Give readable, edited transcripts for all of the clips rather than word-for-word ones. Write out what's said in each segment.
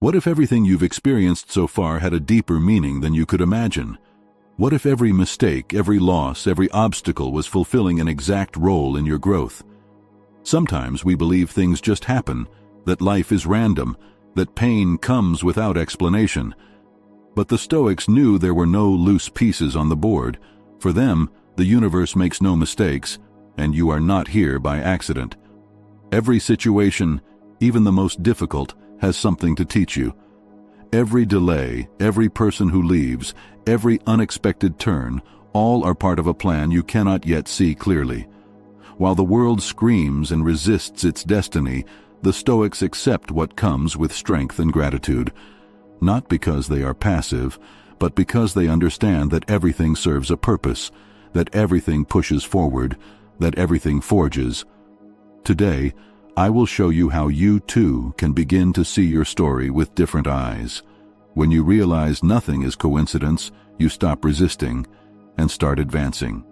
What if everything you've experienced so far had a deeper meaning than you could imagine? What if every mistake, every loss, every obstacle was fulfilling an exact role in your growth? Sometimes we believe things just happen, that life is random, that pain comes without explanation. But the Stoics knew there were no loose pieces on the board. For them, the universe makes no mistakes, and you are not here by accident. Every situation, even the most difficult, has something to teach you. Every delay, every person who leaves, every unexpected turn, all are part of a plan you cannot yet see clearly. While the world screams and resists its destiny, the Stoics accept what comes with strength and gratitude. Not because they are passive, but because they understand that everything serves a purpose, that everything pushes forward, that everything forges. Today, I will show you how you too can begin to see your story with different eyes. When you realize nothing is coincidence, you stop resisting and start advancing.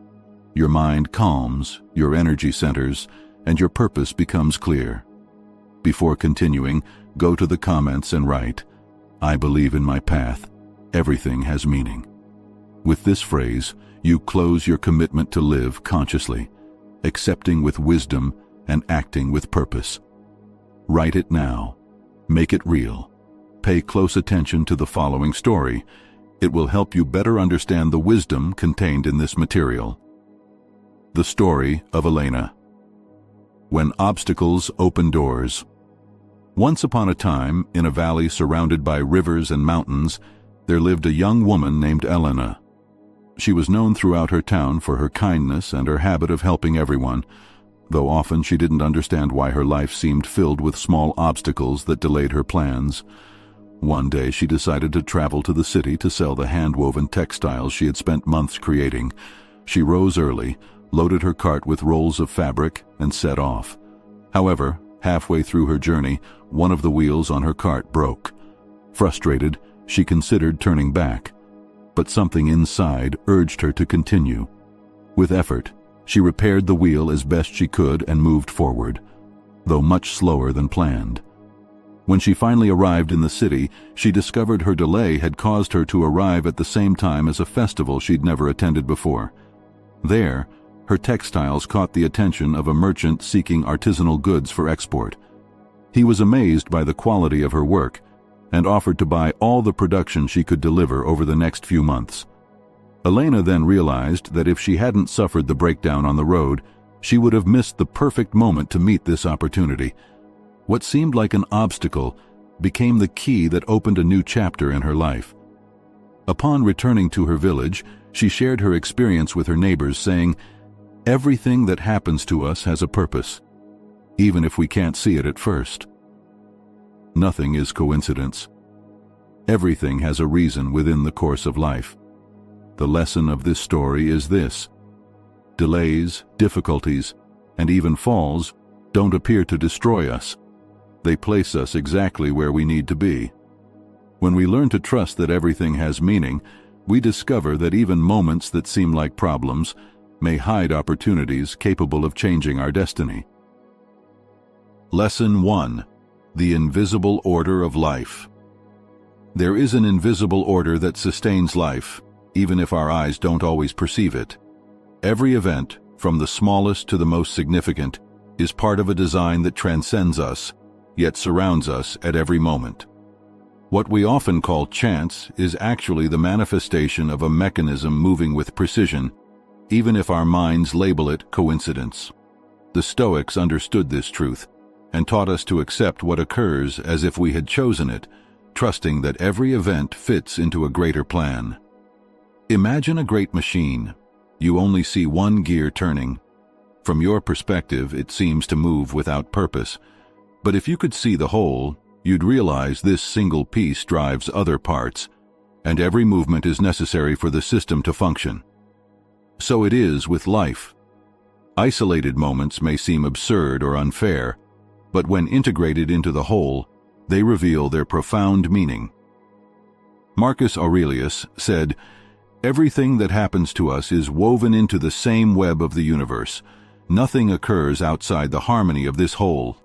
Your mind calms, your energy centers, and your purpose becomes clear. Before continuing, go to the comments and write, "I believe in my path. Everything has meaning." With this phrase, you close your commitment to live consciously, accepting with wisdom and acting with purpose. Write it now. Make it real. Pay close attention to the following story. It will help you better understand the wisdom contained in this material. The story of Elena. When obstacles open doors. Once upon a time, in a valley surrounded by rivers and mountains, there lived a young woman named Elena. She was known throughout her town for her kindness and her habit of helping everyone, though often she didn't understand why her life seemed filled with small obstacles that delayed her plans. One day she decided to travel to the city to sell the hand-woven textiles she had spent months creating. She rose early, loaded her cart with rolls of fabric, and set off. However, halfway through her journey, one of the wheels on her cart broke. Frustrated, she considered turning back, but something inside urged her to continue. With effort, she repaired the wheel as best she could and moved forward, though much slower than planned. When she finally arrived in the city, she discovered her delay had caused her to arrive at the same time as a festival she'd never attended before. There, her textiles caught the attention of a merchant seeking artisanal goods for export. He was amazed by the quality of her work and offered to buy all the production she could deliver over the next few months. Elena then realized that if she hadn't suffered the breakdown on the road, she would have missed the perfect moment to meet this opportunity. What seemed like an obstacle became the key that opened a new chapter in her life. Upon returning to her village, she shared her experience with her neighbors, saying, "Everything that happens to us has a purpose, even if we can't see it at first. Nothing is coincidence. Everything has a reason within the course of life." The lesson of this story is this: delays, difficulties, and even falls don't appear to destroy us. They place us exactly where we need to be. When we learn to trust that everything has meaning, we discover that even moments that seem like problems may hide opportunities capable of changing our destiny. Lesson 1. The Invisible Order of Life. There is an invisible order that sustains life, even if our eyes don't always perceive it. Every event, from the smallest to the most significant, is part of a design that transcends us, yet surrounds us at every moment. What we often call chance is actually the manifestation of a mechanism moving with precision, even if our minds label it coincidence. The Stoics understood this truth and taught us to accept what occurs as if we had chosen it, trusting that every event fits into a greater plan. Imagine a great machine. You only see one gear turning. From your perspective, it seems to move without purpose. But if you could see the whole, you'd realize this single piece drives other parts, and every movement is necessary for the system to function. So it is with life. Isolated moments may seem absurd or unfair, but when integrated into the whole, they reveal their profound meaning. Marcus Aurelius said, "Everything that happens to us is woven into the same web of the universe. Nothing occurs outside the harmony of this whole."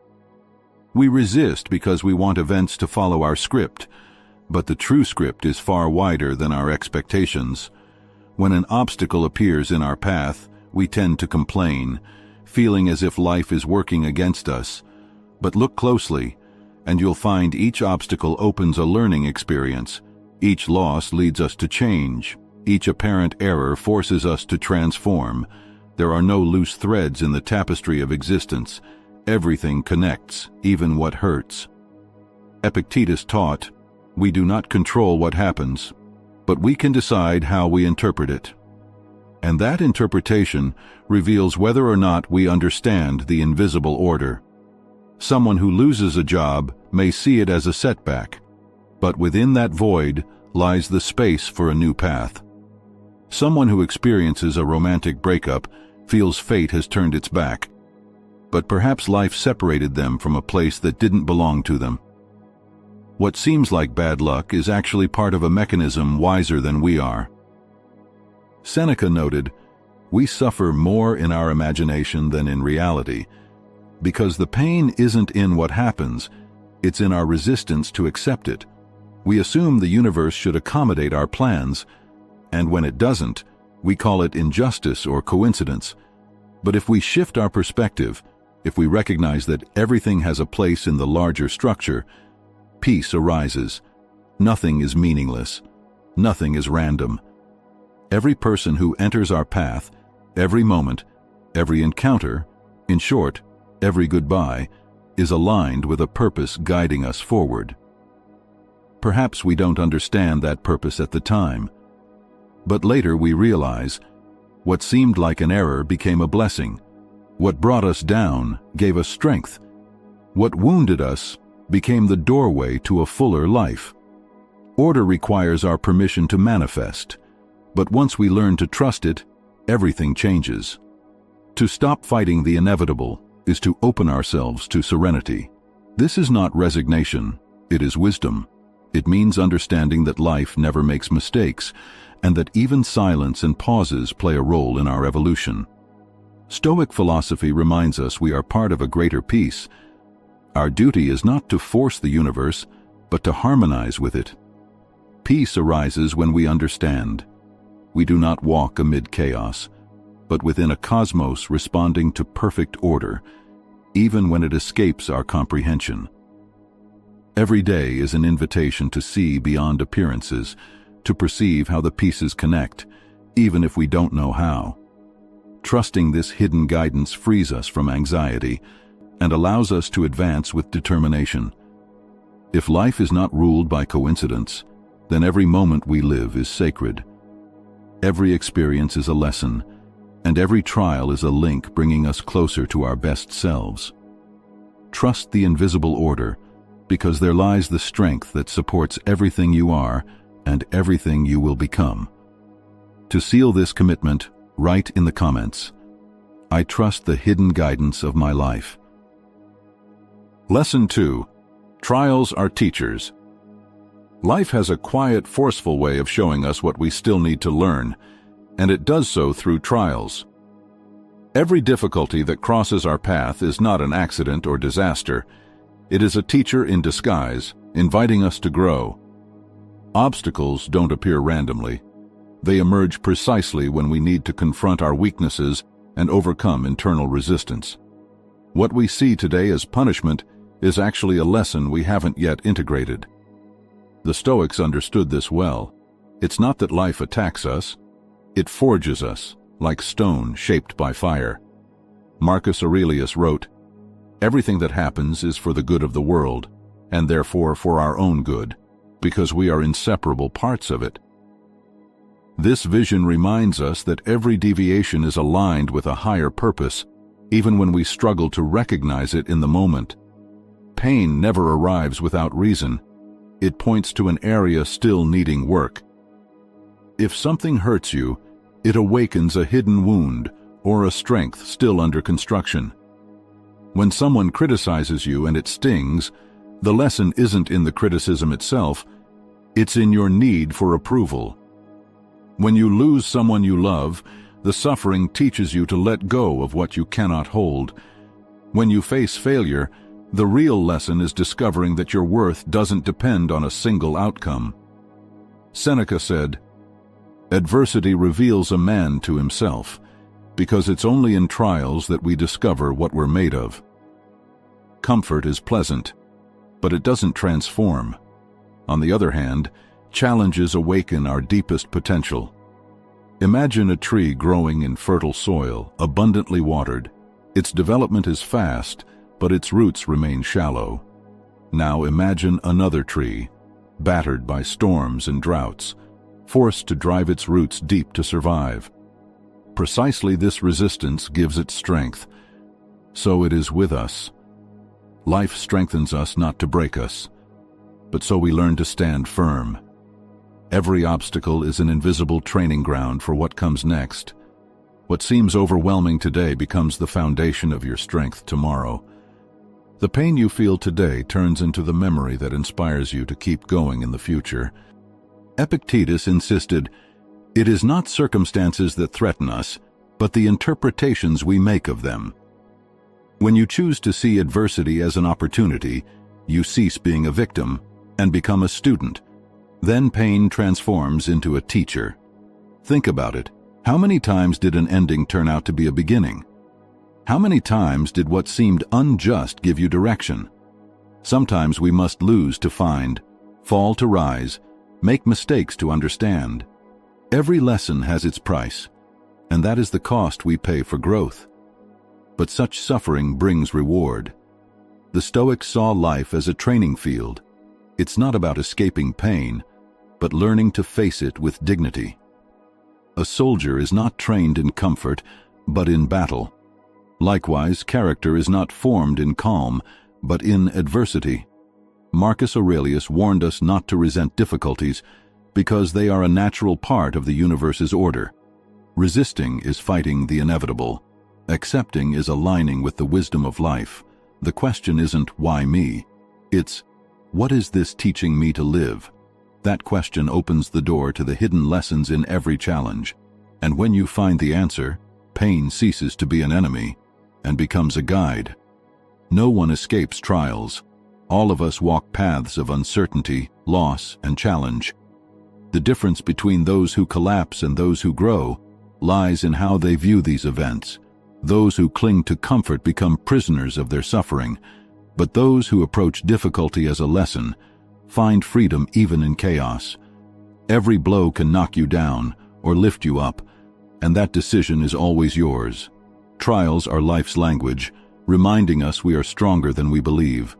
We resist because we want events to follow our script, but the true script is far wider than our expectations. When an obstacle appears in our path, we tend to complain, feeling as if life is working against us. But look closely, and you'll find each obstacle opens a learning experience. Each loss leads us to change. Each apparent error forces us to transform. There are no loose threads in the tapestry of existence. Everything connects, even what hurts. Epictetus taught, "We do not control what happens, but we can decide how we interpret it." And that interpretation reveals whether or not we understand the invisible order. Someone who loses a job may see it as a setback, but within that void lies the space for a new path. Someone who experiences a romantic breakup feels fate has turned its back, but perhaps life separated them from a place that didn't belong to them. What seems like bad luck is actually part of a mechanism wiser than we are. Seneca noted, "We suffer more in our imagination than in reality, because the pain isn't in what happens, it's in our resistance to accept it. We assume the universe should accommodate our plans, and when it doesn't, we call it injustice or coincidence. But if we shift our perspective, if we recognize that everything has a place in the larger structure, peace arises. Nothing is meaningless. Nothing is random. Every person who enters our path, every moment, every encounter, in short, every goodbye, is aligned with a purpose guiding us forward. Perhaps we don't understand that purpose at the time, but later we realize what seemed like an error became a blessing. What brought us down gave us strength. What wounded us became the doorway to a fuller life. Order requires our permission to manifest, but once we learn to trust it, everything changes. To stop fighting the inevitable is to open ourselves to serenity. This is not resignation, it is wisdom. It means understanding that life never makes mistakes, and that even silence and pauses play a role in our evolution. Stoic philosophy reminds us we are part of a greater peace. Our duty is not to force the universe, but to harmonize with it. Peace arises when we understand. We do not walk amid chaos, but within a cosmos responding to perfect order, even when it escapes our comprehension. Every day is an invitation to see beyond appearances, to perceive how the pieces connect, even if we don't know how. Trusting this hidden guidance frees us from anxiety and allows us to advance with determination. If life is not ruled by coincidence, then every moment we live is sacred. Every experience is a lesson, and every trial is a link bringing us closer to our best selves. Trust the invisible order, because there lies the strength that supports everything you are and everything you will become. To seal this commitment, write in the comments, "I trust the hidden guidance of my life." Lesson 2. Trials are teachers. Life has a quiet, forceful way of showing us what we still need to learn, and it does so through trials. Every difficulty that crosses our path is not an accident or disaster. It is a teacher in disguise, inviting us to grow. Obstacles don't appear randomly. They emerge precisely when we need to confront our weaknesses and overcome internal resistance. What we see today as punishment is actually a lesson we haven't yet integrated. The Stoics understood this well. It's not that life attacks us, it forges us, like stone shaped by fire. Marcus Aurelius wrote, "Everything that happens is for the good of the world, and therefore for our own good, because we are inseparable parts of it." This vision reminds us that every deviation is aligned with a higher purpose, even when we struggle to recognize it in the moment. Pain never arrives without reason. It points to an area still needing work. If something hurts you, it awakens a hidden wound or a strength still under construction. When someone criticizes you and it stings, the lesson isn't in the criticism itself, it's in your need for approval. When you lose someone you love, the suffering teaches you to let go of what you cannot hold. When you face failure, The real lesson is discovering that your worth doesn't depend on a single outcome. Seneca said, "Adversity reveals a man to himself, because it's only in trials that we discover what we're made of." Comfort is pleasant, but it doesn't transform. On the other hand, challenges awaken our deepest potential. Imagine a tree growing in fertile soil, abundantly watered. Its development is fast, but its roots remain shallow. Now imagine another tree, battered by storms and droughts, forced to drive its roots deep to survive. Precisely this resistance gives it strength. So it is with us. Life strengthens us not to break us, but so we learn to stand firm. Every obstacle is an invisible training ground for what comes next. What seems overwhelming today becomes the foundation of your strength tomorrow. The pain you feel today turns into the memory that inspires you to keep going in the future. Epictetus insisted, "It is not circumstances that threaten us, but the interpretations we make of them." When you choose to see adversity as an opportunity, you cease being a victim and become a student. Then pain transforms into a teacher. Think about it. How many times did an ending turn out to be a beginning? How many times did what seemed unjust give you direction? Sometimes we must lose to find, fall to rise, make mistakes to understand. Every lesson has its price, and that is the cost we pay for growth. But such suffering brings reward. The Stoics saw life as a training field. It's not about escaping pain, but learning to face it with dignity. A soldier is not trained in comfort, but in battle. Likewise, character is not formed in calm, but in adversity. Marcus Aurelius warned us not to resent difficulties, because they are a natural part of the universe's order. Resisting is fighting the inevitable. Accepting is aligning with the wisdom of life. The question isn't, why me? It's, what is this teaching me to live? That question opens the door to the hidden lessons in every challenge. And when you find the answer, pain ceases to be an enemy and becomes a guide. No one escapes trials. All of us walk paths of uncertainty, loss, and challenge. The difference between those who collapse and those who grow lies in how they view these events. Those who cling to comfort become prisoners of their suffering, but those who approach difficulty as a lesson find freedom even in chaos. Every blow can knock you down or lift you up, and that decision is always yours. Trials are life's language, reminding us we are stronger than we believe.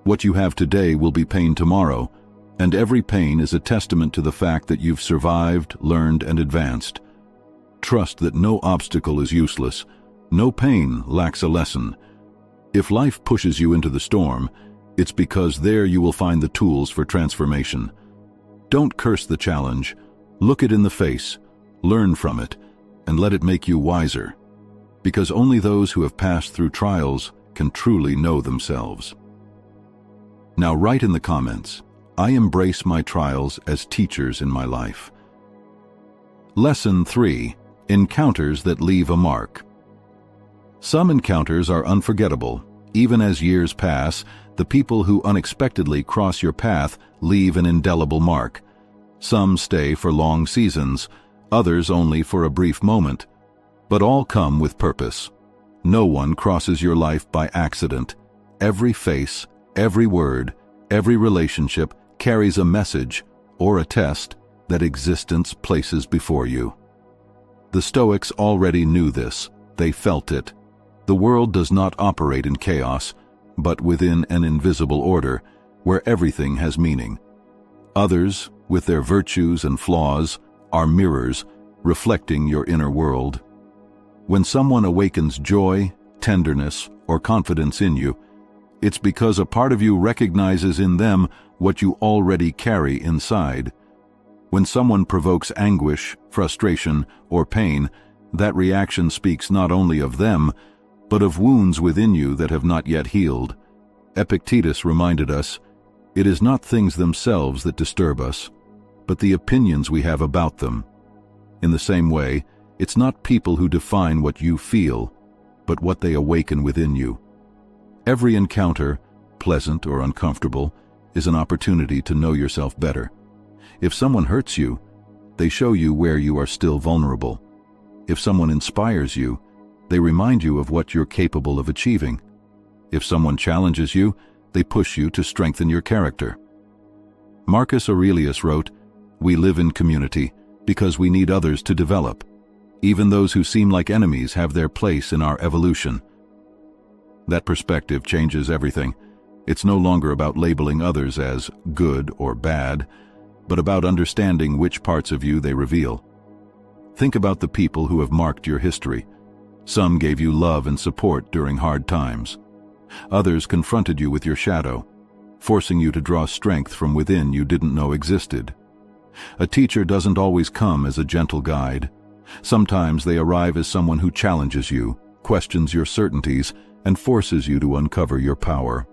What you have today will be pain tomorrow, and every pain is a testament to the fact that you've survived, learned, and advanced. Trust that no obstacle is useless, no pain lacks a lesson. If life pushes you into the storm, it's because there you will find the tools for transformation. Don't curse the challenge. Look it in the face, learn from it, and let it make you wiser. Because only those who have passed through trials can truly know themselves. Now write in the comments, I embrace my trials as teachers in my life. Lesson 3. Encounters that leave a mark. Some encounters are unforgettable. Even as years pass, the people who unexpectedly cross your path leave an indelible mark. Some stay for long seasons, others only for a brief moment. But all come with purpose. No one crosses your life by accident. Every face, every word, every relationship carries a message or a test that existence places before you. The Stoics already knew this. They felt it. The world does not operate in chaos, but within an invisible order, where everything has meaning. Others, with their virtues and flaws, are mirrors, reflecting your inner world. When someone awakens joy, tenderness, or confidence in you, it's because a part of you recognizes in them what you already carry inside. When someone provokes anguish, frustration, or pain, that reaction speaks not only of them, but of wounds within you that have not yet healed. Epictetus reminded us, it is not things themselves that disturb us, but the opinions we have about them. In the same way, it's not people who define what you feel, but what they awaken within you. Every encounter, pleasant or uncomfortable, is an opportunity to know yourself better. If someone hurts you, they show you where you are still vulnerable. If someone inspires you, they remind you of what you're capable of achieving. If someone challenges you, they push you to strengthen your character. Marcus Aurelius wrote, "We live in community because we need others to develop. Even those who seem like enemies have their place in our evolution." That perspective changes everything. It's no longer about labeling others as good or bad, but about understanding which parts of you they reveal. Think about the people who have marked your history. Some gave you love and support during hard times. Others confronted you with your shadow, forcing you to draw strength from within you didn't know existed. A teacher doesn't always come as a gentle guide. Sometimes they arrive as someone who challenges you, questions your certainties, and forces you to uncover your power.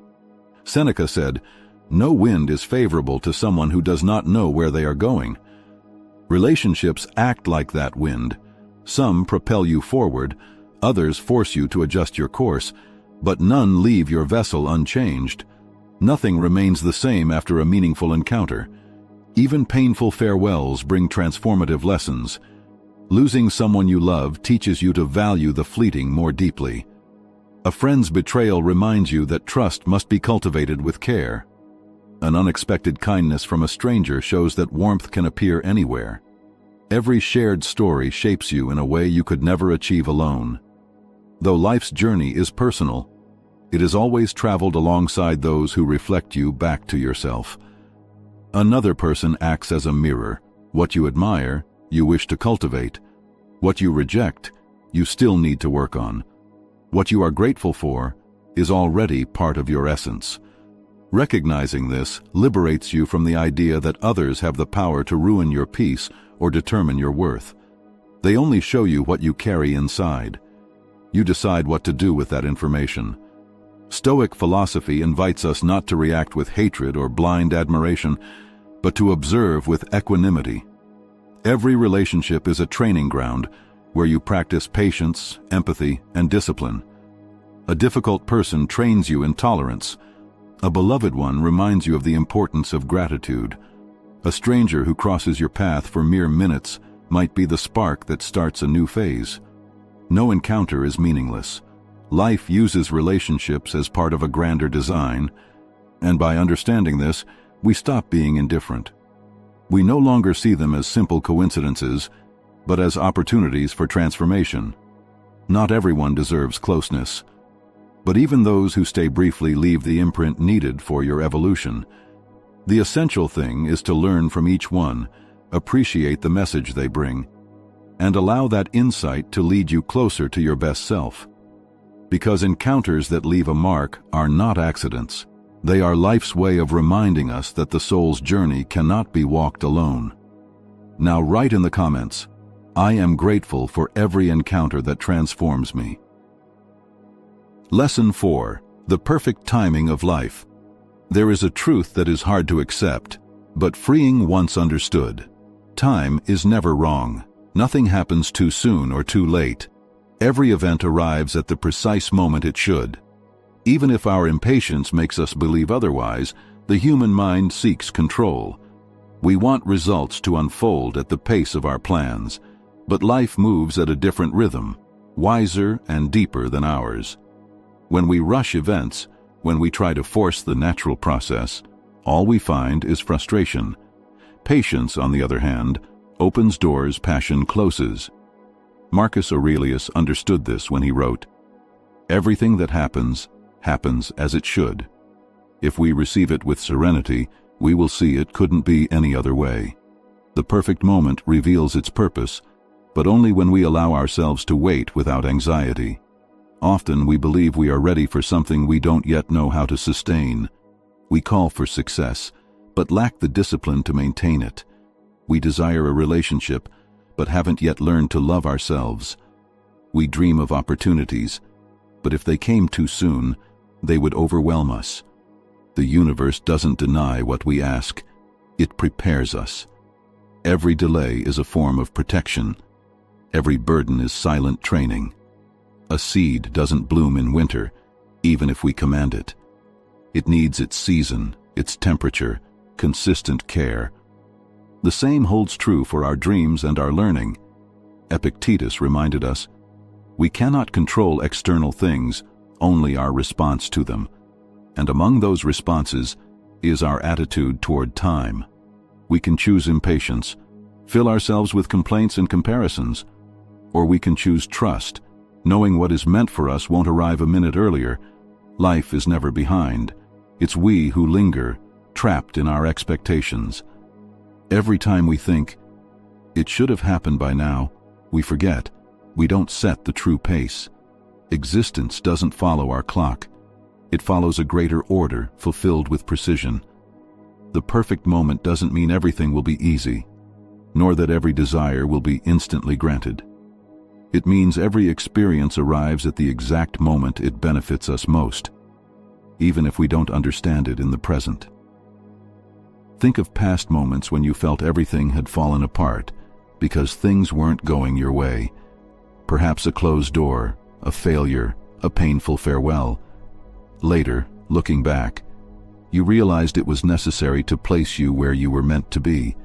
Seneca said, "No wind is favorable to someone who does not know where they are going." Relationships act like that wind. Some propel you forward, others force you to adjust your course, but none leave your vessel unchanged. Nothing remains the same after a meaningful encounter. Even painful farewells bring transformative lessons. Losing someone you love teaches you to value the fleeting more deeply. A friend's betrayal reminds you that trust must be cultivated with care. An unexpected kindness from a stranger shows that warmth can appear anywhere. Every shared story shapes you in a way you could never achieve alone. Though life's journey is personal, it is always traveled alongside those who reflect you back to yourself. Another person acts as a mirror. What you admire, you wish to cultivate. What you reject, you still need to work on. What you are grateful for is already part of your essence. Recognizing this liberates you from the idea that others have the power to ruin your peace or determine your worth. They only show you what you carry inside. You decide what to do with that information. Stoic philosophy invites us not to react with hatred or blind admiration, but to observe with equanimity. Every relationship is a training ground where you practice patience, empathy, and discipline. A difficult person trains you in tolerance. A beloved one reminds you of the importance of gratitude. A stranger who crosses your path for mere minutes might be the spark that starts a new phase. No encounter is meaningless. Life uses relationships as part of a grander design, and by understanding this, we stop being indifferent. We no longer see them as simple coincidences, but as opportunities for transformation. Not everyone deserves closeness, but even those who stay briefly leave the imprint needed for your evolution. The essential thing is to learn from each one, appreciate the message they bring, and allow that insight to lead you closer to your best self. Because encounters that leave a mark are not accidents. They are life's way of reminding us that the soul's journey cannot be walked alone. Now write in the comments, "I am grateful for every encounter that transforms me." Lesson 4. The perfect timing of life. There is a truth that is hard to accept, but freeing once understood. Time is never wrong. Nothing happens too soon or too late. Every event arrives at the precise moment it should. Even if our impatience makes us believe otherwise, the human mind seeks control. We want results to unfold at the pace of our plans, but life moves at a different rhythm, wiser and deeper than ours. When we rush events, when we try to force the natural process, all we find is frustration. Patience, on the other hand, opens doors passion closes. Marcus Aurelius understood this when he wrote, "Everything that happens as it should. If we receive it with serenity, we will see it couldn't be any other way." The perfect moment reveals its purpose, but only when we allow ourselves to wait without anxiety. Often we believe we are ready for something we don't yet know how to sustain. We call for success, but lack the discipline to maintain it. We desire a relationship, but haven't yet learned to love ourselves. We dream of opportunities, but if they came too soon, they would overwhelm us. The universe doesn't deny what we ask, it prepares us. Every delay is a form of protection. Every burden is silent training. A seed doesn't bloom in winter, even if we command it. It needs its season, its temperature, consistent care. The same holds true for our dreams and our learning. Epictetus reminded us, we cannot control external things, only our response to them. And among those responses is our attitude toward time. We can choose impatience, fill ourselves with complaints and comparisons, or we can choose trust, knowing what is meant for us won't arrive a minute earlier. Life is never behind. It's we who linger, trapped in our expectations. Every time we think, it should have happened by now, we forget. We don't set the true pace. Existence doesn't follow our clock. It follows a greater order, fulfilled with precision. The perfect moment doesn't mean everything will be easy, nor that every desire will be instantly granted. It means every experience arrives at the exact moment it benefits us most, even if we don't understand it in the present. Think of past moments when you felt everything had fallen apart because things weren't going your way. Perhaps a closed door, a failure, a painful farewell. Later, looking back, you realized it was necessary to place you where you were meant to be.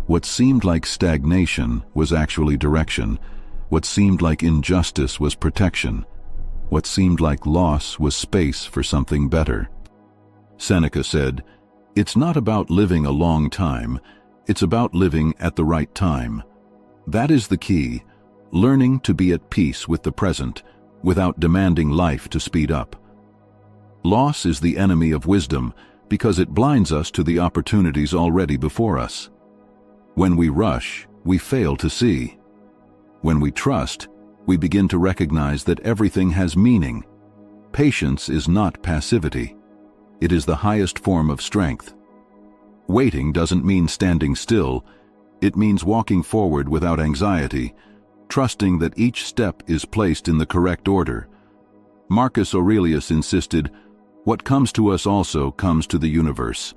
What seemed like stagnation was actually direction. What seemed like injustice was protection. What seemed like loss was space for something better. Seneca said, "It's not about living a long time, it's about living at the right time." That is the key, learning to be at peace with the present, without demanding life to speed up. Loss is the enemy of wisdom because it blinds us to the opportunities already before us. When we rush, we fail to see. When we trust, we begin to recognize that everything has meaning. Patience is not passivity. It is the highest form of strength. Waiting doesn't mean standing still. It means walking forward without anxiety, trusting that each step is placed in the correct order. Marcus Aurelius insisted, "What comes to us also comes to the universe."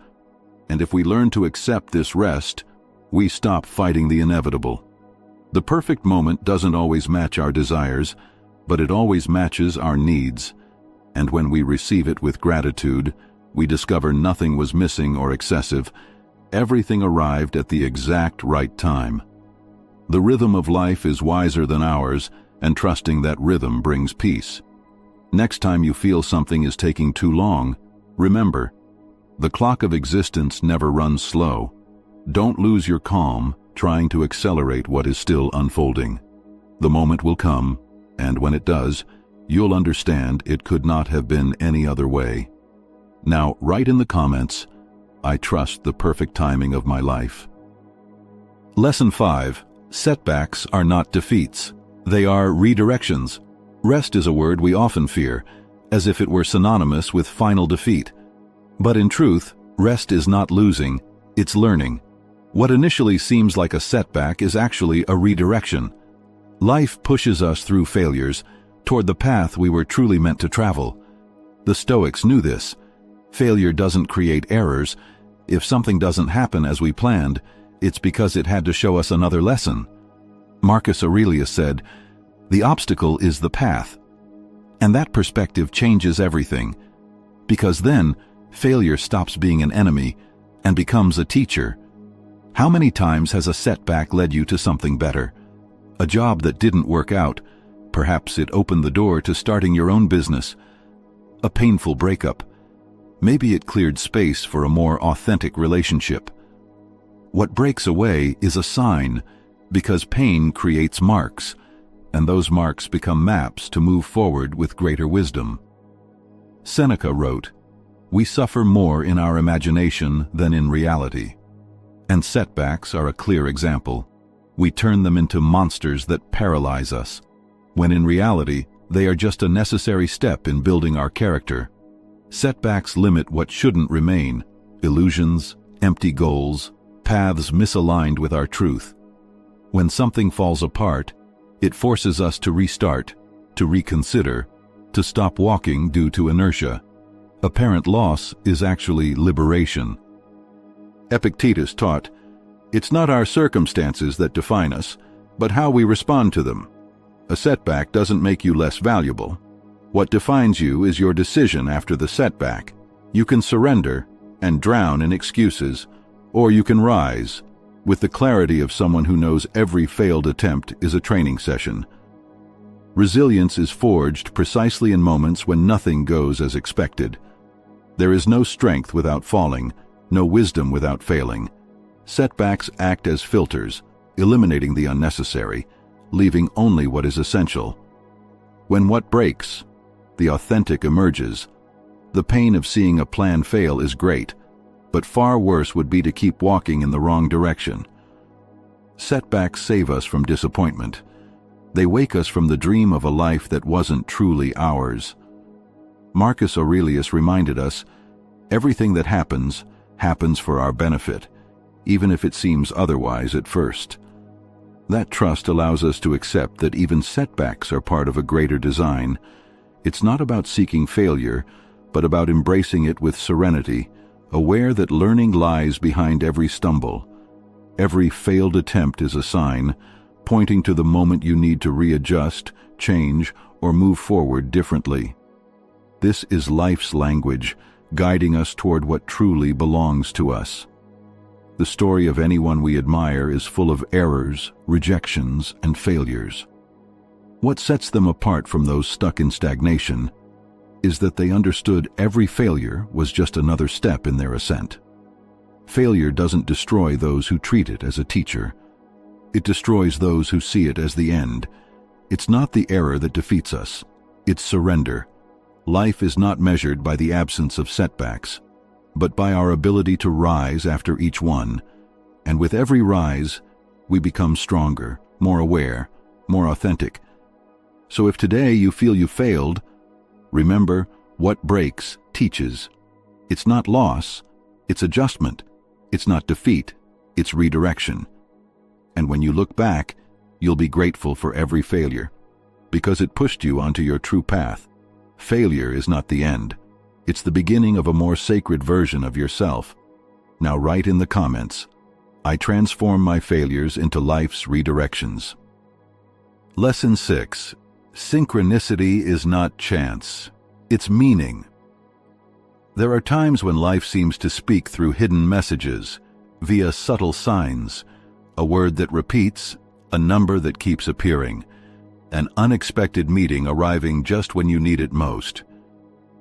And if we learn to accept this rest, we stop fighting the inevitable. The perfect moment doesn't always match our desires, but it always matches our needs. And when we receive it with gratitude, we discover nothing was missing or excessive. Everything arrived at the exact right time. The rhythm of life is wiser than ours, and trusting that rhythm brings peace. Next time you feel something is taking too long, remember, the clock of existence never runs slow. Don't lose your calm trying to accelerate what is still unfolding. The moment will come, and when it does, you'll understand it could not have been any other way. Now, write in the comments, "I trust the perfect timing of my life." Lesson 5. Setbacks are not defeats. They are redirections. Rest is a word we often fear, as if it were synonymous with final defeat. But in truth, rest is not losing, it's learning. What initially seems like a setback is actually a redirection. Life pushes us through failures toward the path we were truly meant to travel. The Stoics knew this. Failure doesn't create errors. If something doesn't happen as we planned, it's because it had to show us another lesson. Marcus Aurelius said, "The obstacle is the path." And that perspective changes everything, because then failure stops being an enemy and becomes a teacher. How many times has a setback led you to something better? A job that didn't work out, perhaps it opened the door to starting your own business. A painful breakup, maybe it cleared space for a more authentic relationship. What breaks away is a sign, because pain creates marks, and those marks become maps to move forward with greater wisdom. Seneca wrote, "We suffer more in our imagination than in reality." And setbacks are a clear example. We turn them into monsters that paralyze us, when in reality, they are just a necessary step in building our character. Setbacks limit what shouldn't remain: illusions, empty goals, paths misaligned with our truth. When something falls apart, it forces us to restart, to reconsider, to stop walking due to inertia. Apparent loss is actually liberation. Epictetus taught, "It's not our circumstances that define us, but how we respond to them." A setback doesn't make you less valuable. What defines you is your decision after the setback. You can surrender and drown in excuses, or you can rise with the clarity of someone who knows every failed attempt is a training session. Resilience is forged precisely in moments when nothing goes as expected. There is no strength without falling, no wisdom without failing. Setbacks act as filters, eliminating the unnecessary, leaving only what is essential. When what breaks, the authentic emerges. The pain of seeing a plan fail is great, but far worse would be to keep walking in the wrong direction. Setbacks save us from disappointment. They wake us from the dream of a life that wasn't truly ours. Marcus Aurelius reminded us, everything that happens, happens for our benefit, even if it seems otherwise at first. That trust allows us to accept that even setbacks are part of a greater design. It's not about seeking failure, but about embracing it with serenity, aware that learning lies behind every stumble. Every failed attempt is a sign, pointing to the moment you need to readjust, change, or move forward differently. This is life's language, guiding us toward what truly belongs to us. The story of anyone we admire is full of errors, rejections, and failures. What sets them apart from those stuck in stagnation is that they understood every failure was just another step in their ascent. Failure doesn't destroy those who treat it as a teacher. It destroys those who see it as the end. It's not the error that defeats us. It's surrender. Life is not measured by the absence of setbacks, but by our ability to rise after each one. And with every rise, we become stronger, more aware, more authentic. So if today you feel you failed, remember, what breaks teaches. It's not loss, it's adjustment. It's not defeat, it's redirection. And when you look back, you'll be grateful for every failure, because it pushed you onto your true path. Failure is not the end. It's the beginning of a more sacred version of yourself. Now write in the comments, I transform my failures into life's redirections. Lesson 6. Synchronicity is not chance. It's meaning. There are times when life seems to speak through hidden messages, via subtle signs, a word that repeats, a number that keeps appearing, an unexpected meeting arriving just when you need it most.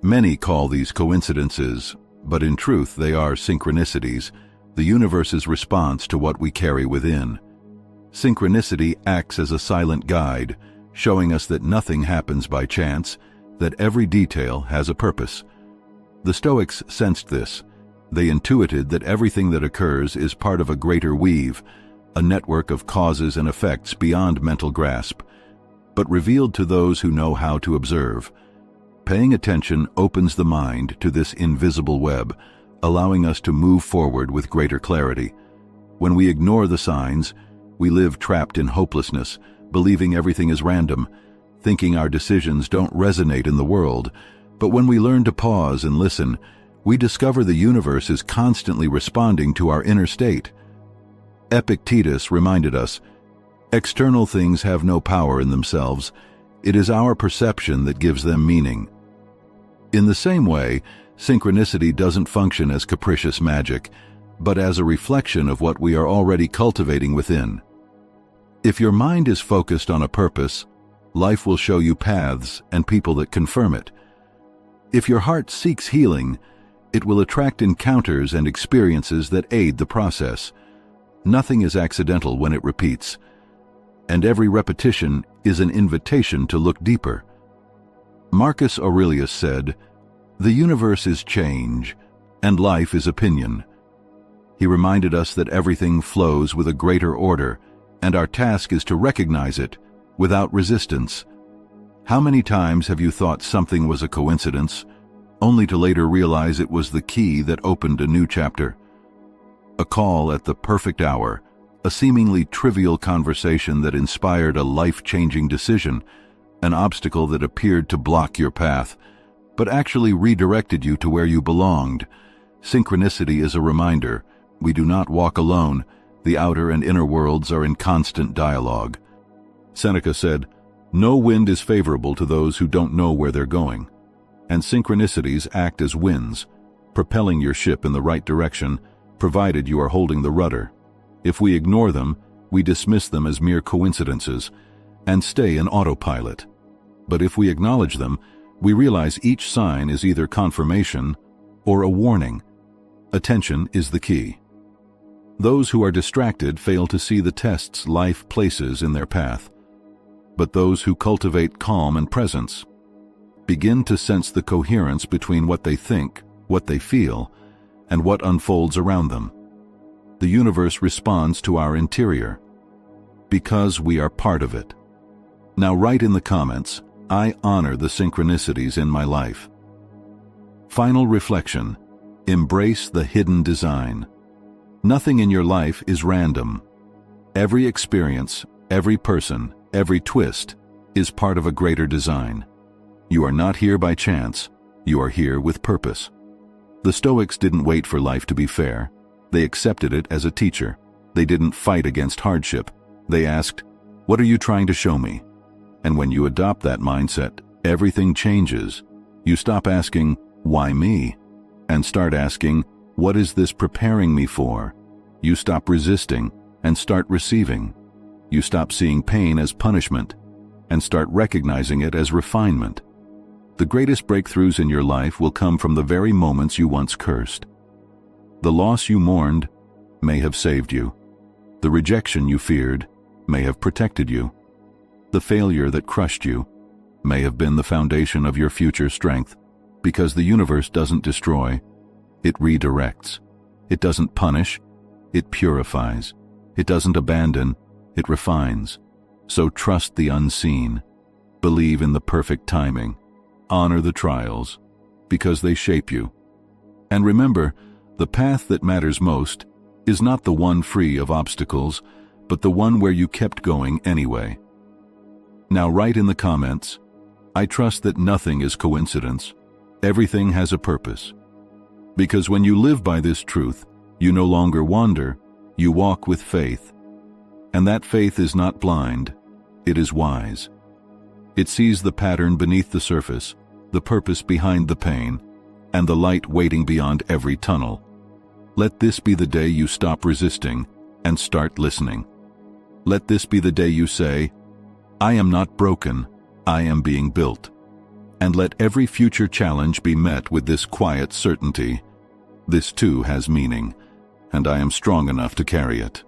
Many call these coincidences, but in truth they are synchronicities, the universe's response to what we carry within. Synchronicity acts as a silent guide, showing us that nothing happens by chance, that every detail has a purpose. The Stoics sensed this. They intuited that everything that occurs is part of a greater weave, a network of causes and effects beyond mental grasp, but revealed to those who know how to observe. Paying attention opens the mind to this invisible web, allowing us to move forward with greater clarity. When we ignore the signs, we live trapped in hopelessness, believing everything is random, thinking our decisions don't resonate in the world. But when we learn to pause and listen, we discover the universe is constantly responding to our inner state. Epictetus reminded us, external things have no power in themselves. It is our perception that gives them meaning. In the same way, synchronicity doesn't function as capricious magic, but as a reflection of what we are already cultivating within. If your mind is focused on a purpose, life will show you paths and people that confirm it. If your heart seeks healing, it will attract encounters and experiences that aid the process. Nothing is accidental when it repeats, and every repetition is an invitation to look deeper. Marcus Aurelius said, "The universe is change, and life is opinion." He reminded us that everything flows with a greater order, and our task is to recognize it without resistance. How many times have you thought something was a coincidence, only to later realize it was the key that opened a new chapter? A call at the perfect hour, a seemingly trivial conversation that inspired a life-changing decision, an obstacle that appeared to block your path, but actually redirected you to where you belonged. Synchronicity is a reminder. We do not walk alone. The outer and inner worlds are in constant dialogue. Seneca said, No wind is favorable to those who don't know where they're going, and synchronicities act as winds, propelling your ship in the right direction, provided you are holding the rudder. If we ignore them, we dismiss them as mere coincidences and stay in autopilot. But if we acknowledge them, we realize each sign is either confirmation or a warning. Attention is the key. Those who are distracted fail to see the tests life places in their path. But those who cultivate calm and presence begin to sense the coherence between what they think, what they feel, and what unfolds around them. The universe responds to our interior because we are part of it. Now write in the comments, I honor the synchronicities in my life. Final reflection. Embrace the hidden design. Nothing in your life is random. Every experience, every person, every twist is part of a greater design. You are not here by chance. You are here with purpose. The Stoics didn't wait for life to be fair. They accepted it as a teacher. They didn't fight against hardship. They asked, "What are you trying to show me?" And when you adopt that mindset, everything changes. You stop asking, "Why me?" and start asking, "What is this preparing me for?" You stop resisting and start receiving. You stop seeing pain as punishment and start recognizing it as refinement. The greatest breakthroughs in your life will come from the very moments you once cursed. The loss you mourned may have saved you. The rejection you feared may have protected you. The failure that crushed you may have been the foundation of your future strength, because the universe doesn't destroy, it redirects. It doesn't punish, it purifies. It doesn't abandon, it refines. So trust the unseen. Believe in the perfect timing. Honor the trials, because they shape you. And remember, the path that matters most is not the one free of obstacles, but the one where you kept going anyway. Now write in the comments, I trust that nothing is coincidence. Everything has a purpose. Because when you live by this truth, you no longer wander, you walk with faith. And that faith is not blind, it is wise. It sees the pattern beneath the surface, the purpose behind the pain, and the light waiting beyond every tunnel. Let this be the day you stop resisting and start listening. Let this be the day you say, I am not broken, I am being built. And let every future challenge be met with this quiet certainty. This too has meaning, and I am strong enough to carry it.